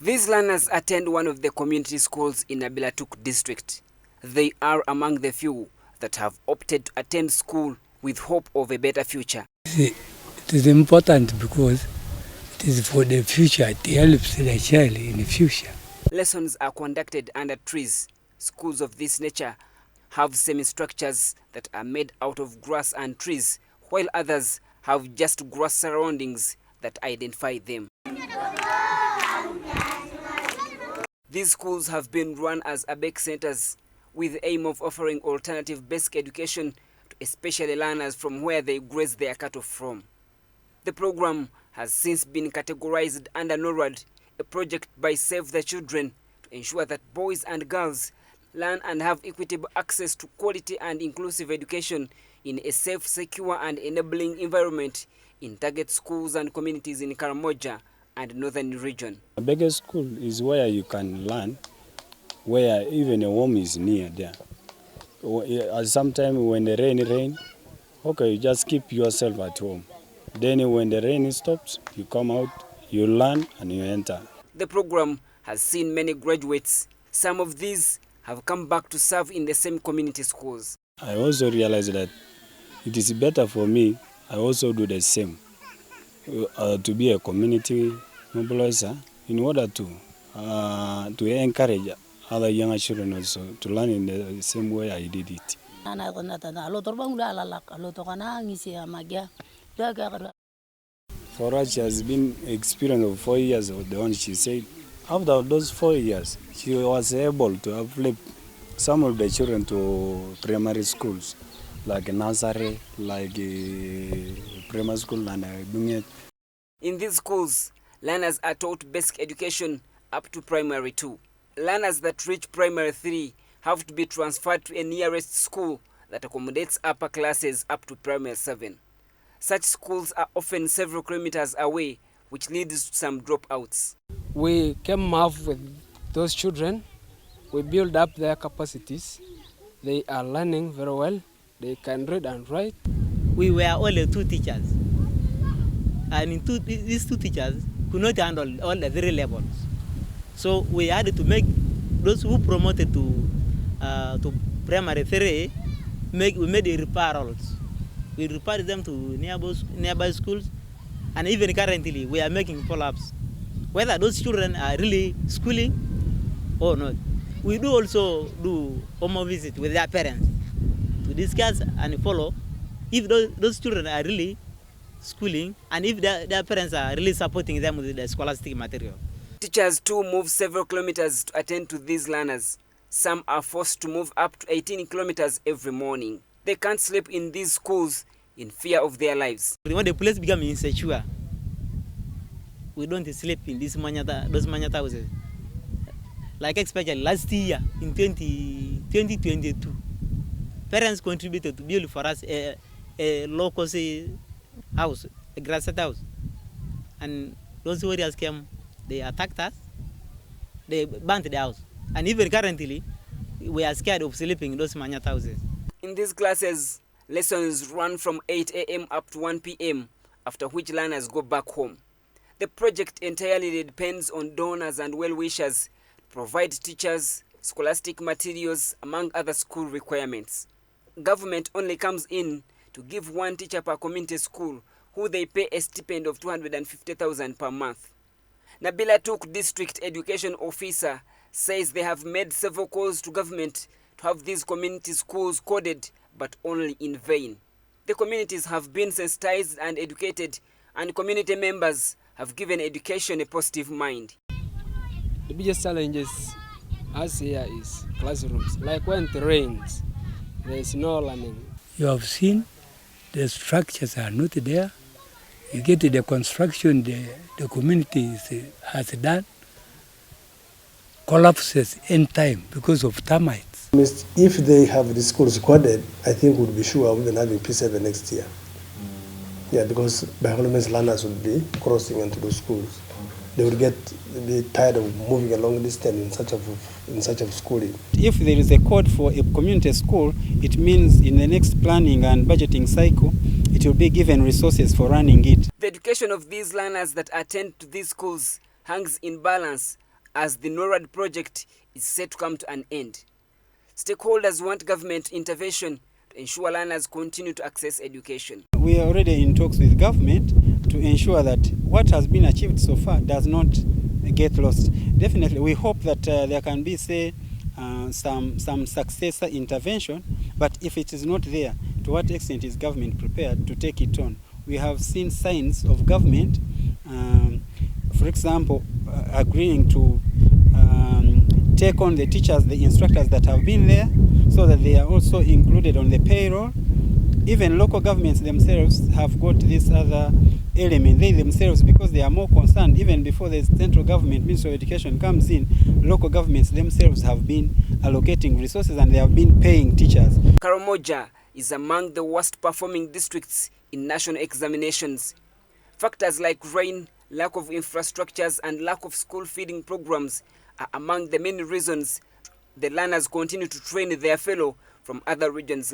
These learners attend one of the community schools in Abilatuk district. They are among the few that have opted to attend school with hope of a better future. It is important because it is for the future. It helps the child in the future. Lessons are conducted under trees. Schools of this nature have semi-structures that are made out of grass and trees, while others have just grass surroundings that identify them. These schools have been run as ABEC centers with the aim of offering alternative basic education to especially learners from where they graze their cattle from. The program has since been categorized under NORAD, a project by Save the Children, to ensure that boys and girls learn and have equitable access to quality and inclusive education in a safe, secure and enabling environment in target schools and communities in Karamoja and northern region. A bigger school is where you can learn, where even a home is near there. Sometimes when the rain, okay, you just keep yourself at home. Then when the rain stops, you come out, you learn and you enter. The program has seen many graduates. Some of these have come back to serve in the same community schools. I also realized that it is better for me, I also do the same, to be a community mobilizer in order to encourage other younger children also to learn in the same way I did it. For us, she has been experience of 4 years of the one she said. After those 4 years, she was able to uplift some of the children to primary schools, like nursery, like primary school and doing it. In these schools, learners are taught basic education up to primary 2. Learners that reach primary 3 have to be transferred to a nearest school that accommodates upper classes up to primary 7. Such schools are often several kilometers away, which leads to some dropouts. We came up with those children. We build up their capacities. They are learning very well. They can read and write. We were only 2 teachers. And these 2 teachers could not handle all the 3 levels. So we had to make those who promoted to primary 3, we made the referrals. We referred them to nearby schools, and even currently we are making follow-ups, whether those children are really schooling or not. We do also do home visit with their parents to discuss and follow if those children are really schooling and if their parents are really supporting them with the scholastic material. Teachers too move several kilometers to attend to these learners. Some are forced to move up to 18 kilometers every morning. They can't sleep in these schools in fear of their lives. When the place becomes insecure, we don't sleep in those Manyatas houses. Like especially last year in 2022, parents contributed to build for us a low-cost house, a grass house. And those warriors came, they attacked us, they burnt the house. And even currently, we are scared of sleeping in those Manyatas houses. In these classes, lessons run from 8 a.m. up to 1 p.m., after which learners go back home. The project entirely depends on donors and well-wishers to provide teachers, scholastic materials, among other school requirements. Government only comes in to give 1 teacher per community school, who they pay a stipend of 250,000 per month. Abilatuk District Education Officer says they have made several calls to government to have these community schools coded, but only in vain. The communities have been sensitized and educated, and community members have given education a positive mind. The biggest challenges as here is classrooms. Like when it rains, there is no learning. You have seen the structures are not there. You get the construction the community has done, collapses in time because of termites. If they have the schools coded, I think we'll be sure of even having P7 next year. Yeah, because by all means learners will be crossing into those schools. They will be tired of moving a long distance in such of schooling. If there is a code for a community school, it means in the next planning and budgeting cycle, it will be given resources for running it. The education of these learners that attend to these schools hangs in balance as the NORAD project is set to come to an end. Stakeholders want government intervention to ensure learners continue to access education. We are already in talks with government to ensure that what has been achieved so far does not get lost. Definitely, we hope that there can be, say, some successor intervention, but if it is not there, to what extent is government prepared to take it on? We have seen signs of government, for example, agreeing to take on the teachers, the instructors that have been there, so that they are also included on the payroll. Even local governments themselves have got this other element. They themselves, because they are more concerned, even before the central government, Ministry of Education comes in, local governments themselves have been allocating resources and they have been paying teachers. Karamoja is among the worst performing districts in national examinations. Factors like rain, lack of infrastructures and lack of school feeding programs are among the many reasons the learners continue to train their fellow from other regions.